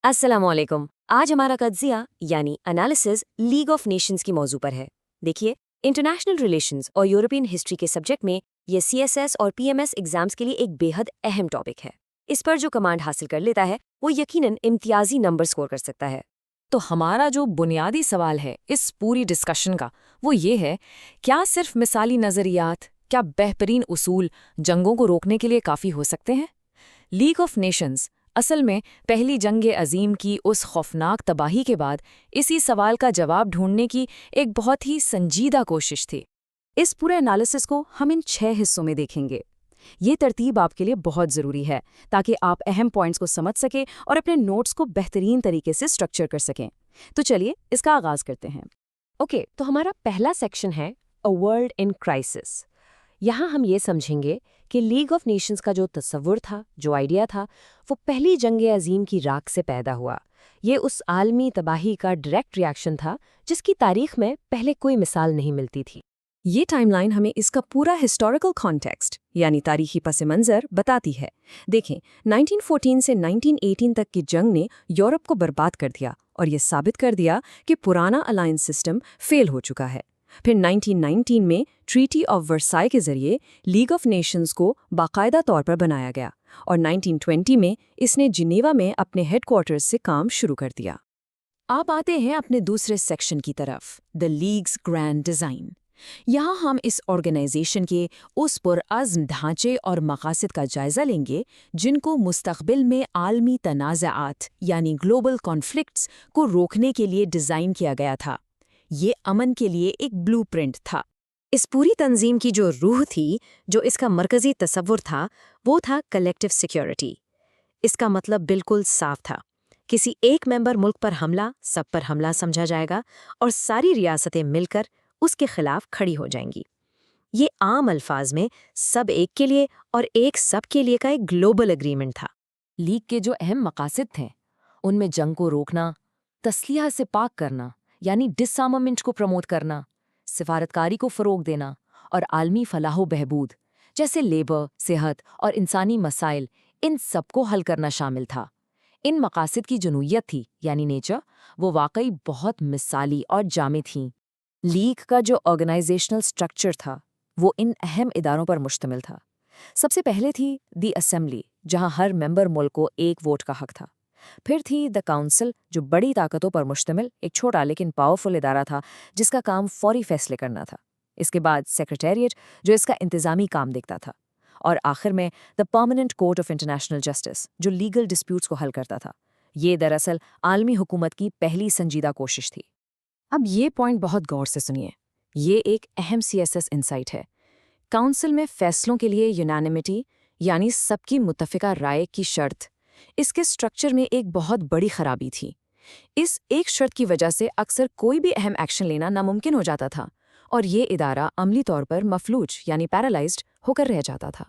السلام علیکم۔ آج ہمارا قضیہ یعنی انالیسز لیگ آف نیشنز کی موضوع پر ہے۔ دیکھیے، انٹرنیشنل ریلیشنز اور یورپین ہسٹری کے سبجیکٹ میں یہ CSS اور PMS ایگزامز کے لیے ایک بے حد اہم ٹاپک ہے۔ اس پر جو کمانڈ حاصل کر لیتا ہے وہ یقیناً امتیازی نمبر سکور کر سکتا ہے۔ تو ہمارا جو بنیادی سوال ہے اس پوری ڈسکشن کا وہ یہ ہے، کیا صرف مثالی نظریات، کیا بہترین اصول جنگوں کو روکنے کے لیے کافی ہو سکتے ہیں؟ لیگ آف نیشنز اصل میں پہلی جنگ عظیم کی اس خوفناک تباہی کے بعد اسی سوال کا جواب ڈھونڈنے کی ایک بہت ہی سنجیدہ کوشش تھی۔ اس پورے انالیسس کو ہم ان 6 حصوں میں دیکھیں گے۔ یہ ترتیب آپ کے لیے بہت ضروری ہے تاکہ آپ اہم پوائنٹس کو سمجھ سکیں اور اپنے نوٹس کو بہترین طریقے سے سٹرکچر کر سکیں۔ تو چلیے اس کا آغاز کرتے ہیں۔ اوکے، تو ہمارا پہلا سیکشن ہے اے ورلڈ ان کرائسس۔ یہاں ہم یہ سمجھیں گے کہ لیگ آف نیشنز کا جو تصور تھا، جو آئیڈیا تھا، وہ پہلی جنگ عظیم کی راکھ سے پیدا ہوا۔ یہ اس عالمی تباہی کا ڈائریکٹ ریاکشن تھا جس کی تاریخ میں پہلے کوئی مثال نہیں ملتی تھی۔ یہ ٹائم لائن ہمیں اس کا پورا ہسٹوریکل کانٹیکسٹ یعنی تاریخی پس منظر بتاتی ہے۔ دیکھیں، 1914 سے 1918 تک کی جنگ نے یورپ کو برباد کر دیا اور یہ ثابت کر دیا کہ پرانا الائنس سسٹم فیل ہو چکا ہے۔ پھر 1919 میں ٹریٹی آف ورسائے کے ذریعے لیگ آف نیشنز کو باقاعدہ طور پر بنایا گیا اور 1920 میں اس نے جنیوا میں اپنے ہیڈ کوارٹرز سے کام شروع کر دیا۔ آپ آتے ہیں اپنے دوسرے سیکشن کی طرف، دی لیگز گرینڈ ڈیزائن۔ یہاں ہم اس آرگنائزیشن کے اس پرعزم ڈھانچے اور مقاصد کا جائزہ لیں گے جن کو مستقبل میں عالمی تنازعات یعنی گلوبل کانفلکٹس کو روکنے کے لیے ڈیزائن کیا گیا تھا۔ یہ امن کے لیے ایک بلو پرنٹ تھا۔ اس پوری تنظیم کی جو روح تھی، جو اس کا مرکزی تصور تھا، وہ تھا کلیکٹیو سیکیورٹی۔ اس کا مطلب بالکل صاف تھا۔ کسی ایک ممبر ملک پر حملہ سب پر حملہ سمجھا جائے گا اور ساری ریاستیں مل کر اس کے خلاف کھڑی ہو جائیں گی۔ یہ عام الفاظ میں سب ایک کے لیے اور ایک سب کے لیے کا ایک گلوبل اگریمنٹ تھا۔ لیگ کے جو اہم مقاصد تھے ان میں جنگ کو روکنا، تسلیح سے پاک کرنا یعنی ڈس آرمامنٹ کو پروموٹ کرنا، سفارتکاری کو فروغ دینا اور عالمی فلاح و بہبود جیسے لیبر، صحت اور انسانی مسائل، ان سب کو حل کرنا شامل تھا۔ ان مقاصد کی جو نوعیت تھی یعنی نیچر، وہ واقعی بہت مثالی اور جامع تھیں۔ لیگ کا جو آرگنائزیشنل سٹرکچر تھا وہ ان اہم اداروں پر مشتمل تھا۔ سب سے پہلے تھی دی اسمبلی، جہاں ہر ممبر ملک کو ایک ووٹ کا حق تھا۔ پھر تھی دی کاؤنسل، جو بڑی طاقتوں پر مشتمل ایک چھوٹا لیکن پاورفل ادارہ تھا جس کا کام فوری فیصلے کرنا تھا۔ اس کے بعد سیکریٹریٹ، جو اس کا انتظامی کام دیکھتا تھا، اور آخر میں the permanent court of international justice, جو لیگل ڈسپیوٹس کو حل کرتا تھا۔ یہ دراصل عالمی حکومت کی پہلی سنجیدہ کوشش تھی۔ اب یہ پوائنٹ بہت غور سے سنیے، یہ ایک اہم CSS انسائٹ ہے۔ کاؤنسل میں فیصلوں کے لیے یونانیمٹی یعنی سب کی متفقہ رائے کی شرط اس کے سٹرکچر میں ایک بہت بڑی خرابی تھی۔ اس ایک شرط کی وجہ سے اکثر کوئی بھی اہم ایکشن لینا ناممکن ہو جاتا تھا اور یہ ادارہ عملی طور پر مفلوج یعنی پیرالائزڈ ہو کر رہ جاتا تھا۔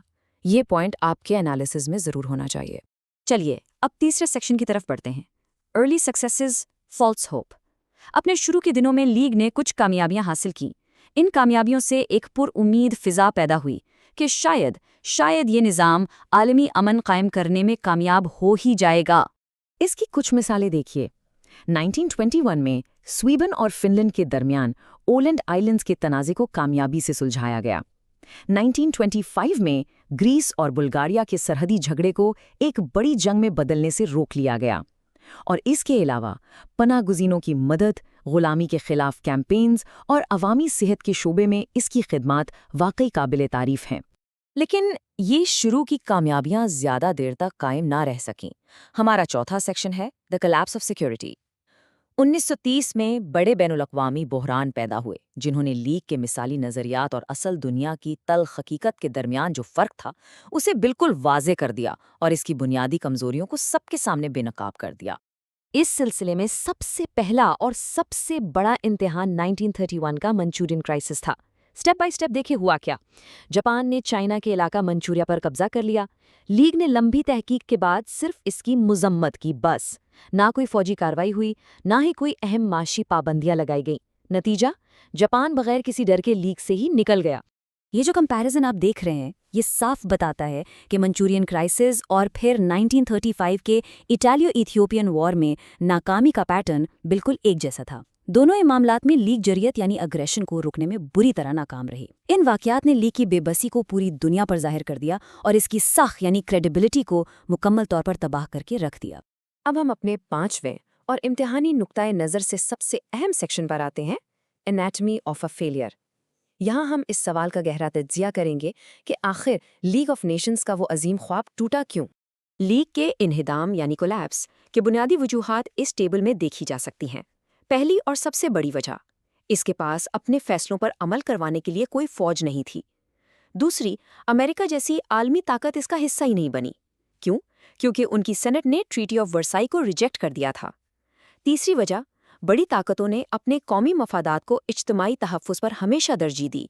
یہ پوائنٹ آپ کے انالیسز میں ضرور ہونا چاہیے۔ چلیے اب تیسرے سیکشن کی طرف بڑھتے ہیں، ارلی سکسیسز، فالس ہوپ۔ اپنے شروع کے دنوں میں لیگ نے کچھ کامیابیاں حاصل کیں۔ ان کامیابیوں سے ایک پر امید فضا پیدا ہوئی کہ شاید یہ نظام عالمی امن قائم کرنے میں کامیاب ہو ہی جائے گا۔ اس کی کچھ مثالیں دیکھیے۔ 1921 میں سویڈن اور فن لینڈ کے درمیان اولینڈ آئلینڈز کے تنازع کو کامیابی سے سلجھایا گیا۔ 1925 میں گریس اور بلغاریہ کے سرحدی جھگڑے کو ایک بڑی جنگ میں بدلنے سے روک لیا گیا۔ اور اس کے علاوہ پناہ گزینوں کی مدد، غلامی کے خلاف کیمپینز اور عوامی صحت کے شعبے میں اس کی خدمات واقعی قابل تعریف ہیں۔ لیکن یہ شروع کی کامیابیاں زیادہ دیر تک قائم نہ رہ سکیں۔ ہمارا چوتھا سیکشن ہے دی کلیپس آف سیکیورٹی۔ 1930 میں بڑے بین الاقوامی بحران پیدا ہوئے جنہوں نے لیگ کے مثالی نظریات اور اصل دنیا کی تلخ حقیقت کے درمیان جو فرق تھا اسے بالکل واضح کر دیا اور اس کی بنیادی کمزوریوں کو سب کے سامنے بے نقاب کر دیا۔ اس سلسلے میں سب سے پہلا اور سب سے بڑا امتحان 1931 کا منچورین کرائسس تھا۔ سٹیپ بائی سٹیپ دیکھے ہوا کیا۔ جاپان نے چائنا کے علاقہ منچوریا پر قبضہ کر لیا۔ لیگ نے لمبی تحقیق کے بعد صرف اس کی مذمت کی، بس نہ کوئی فوجی کارروائی ہوئی، نہ ہی کوئی اہم معاشی پابندیاں لگائی گئیں۔ نتیجہ، جاپان بغیر کسی ڈر کے لیگ سے ہی نکل گیا۔ یہ جو کمپیریزن آپ دیکھ رہے ہیں یہ صاف بتاتا ہے کہ منچورین کرائسس اور پھر 1935 کے اٹالیو ایتھیوپین وار میں ناکامی کا پیٹرن بالکل ایک جیسا تھا۔ دونوں معاملات میں لیگ جریت یعنی اگریشن کو روکنے میں بری طرح ناکام رہی۔ ان واقعات نے لیگ کی بے بسی کو پوری دنیا پر ظاہر کر دیا اور اس کی ساخ یعنی کریڈیبلٹی کو مکمل طور پر تباہ کر کے رکھ دیا۔ اب ہم اپنے 5ویں اور امتحانی نقطۂ نظر سے سب سے اہم سیکشن پر آتے ہیں، انیٹمی آف اے فیلئر۔ یہاں ہم اس سوال کا گہرا تجزیہ کریں گے کہ آخر لیگ آف نیشنز کا وہ عظیم خواب ٹوٹا کیوں؟ لیگ کے انہدام یعنی کولیپس کے بنیادی وجوہات اس ٹیبل میں دیکھی جا سکتی ہیں۔ پہلی اور سب سے بڑی وجہ، اس کے پاس اپنے فیصلوں پر عمل کروانے کے لیے کوئی فوج نہیں تھی۔ دوسری، امریکہ جیسی عالمی طاقت اس کا حصہ ہی نہیں بنی۔ کیوں؟ کیونکہ ان کی سینٹ نے ٹریٹی آف ورسائی کو ریجیکٹ کر دیا تھا۔ تیسری وجہ، بڑی طاقتوں نے اپنے قومی مفادات کو اجتماعی تحفظ پر ہمیشہ ترجیح دی۔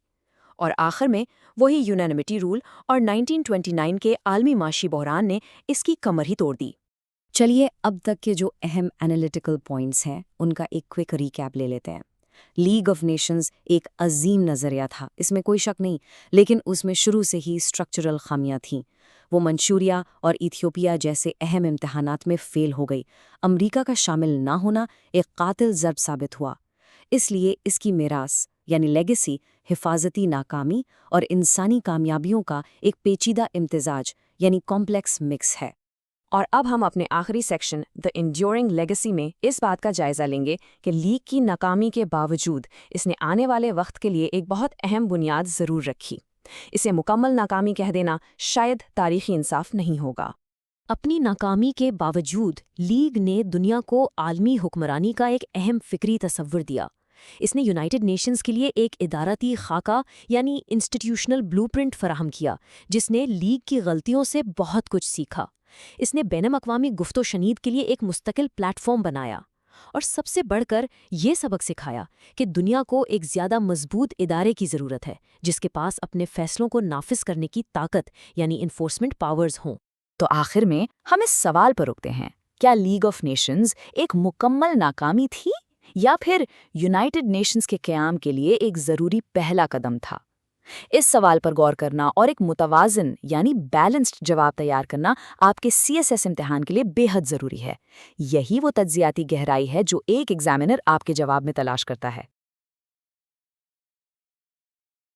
اور آخر میں وہی یونانیمٹی رول اور 1929 کے عالمی معاشی بحران نے اس کی کمر ہی توڑ دی۔ چلیے اب تک کے جو اہم انالیٹیکل پوائنٹس ہیں ان کا ایک کوئک ریکیپ لے لیتے ہیں۔ لیگ آف نیشنز ایک عظیم نظریہ تھا، اس میں کوئی شک نہیں، لیکن اس میں شروع سے ہی اسٹرکچرل خامیاں تھیں۔ وہ منچوریا اور ایتھیوپیا جیسے اہم امتحانات میں فیل ہو گئی۔ امریکہ کا شامل نہ ہونا ایک قاتل ضرب ثابت ہوا۔ اس لیے اس کی میراث یعنی لیگیسی حفاظتی ناکامی اور انسانی کامیابیوں کا ایک پیچیدہ امتزاج یعنی کمپلیکس مکس ہے۔ اور اب ہم اپنے آخری سیکشن دی انڈیورنگ لیگیسی میں اس بات کا جائزہ لیں گے کہ لیگ کی ناکامی کے باوجود اس نے آنے والے وقت کے لیے ایک بہت اہم بنیاد ضرور رکھی۔ اسے مکمل ناکامی کہہ دینا شاید تاریخی انصاف نہیں ہوگا۔ اپنی ناکامی کے باوجود لیگ نے دنیا کو عالمی حکمرانی کا ایک اہم فکری تصور دیا۔ اس نے یونائٹڈ نیشنز کے لیے ایک ادارتی خاکہ یعنی انسٹیٹیوشنل بلو پرنٹ فراہم کیا، جس نے لیگ کی غلطیوں سے بہت کچھ سیکھا۔ اس نے بین الاقوامی گفت و شنید کے لیے ایک مستقل پلیٹ فارم بنایا اور سب سے بڑھ کر یہ سبق سکھایا کہ دنیا کو ایک زیادہ مضبوط ادارے کی ضرورت ہے جس کے پاس اپنے فیصلوں کو نافذ کرنے کی طاقت یعنی انفورسمنٹ پاورز ہوں۔ تو آخر میں ہم اس سوال پر رکتے ہیں، کیا لیگ آف نیشنز ایک مکمل ناکامی تھی یا پھر یونائٹڈ نیشنز کے قیام کے لیے ایک ضروری پہلا قدم تھا؟ اس سوال پر غور کرنا اور ایک متوازن یعنی بیلنسڈ جواب تیار کرنا آپ کے CSS امتحان کے لیے بے حد ضروری ہے۔ یہی وہ تجزیاتی گہرائی ہے جو ایک ایگزامینر آپ کے جواب میں تلاش کرتا ہے۔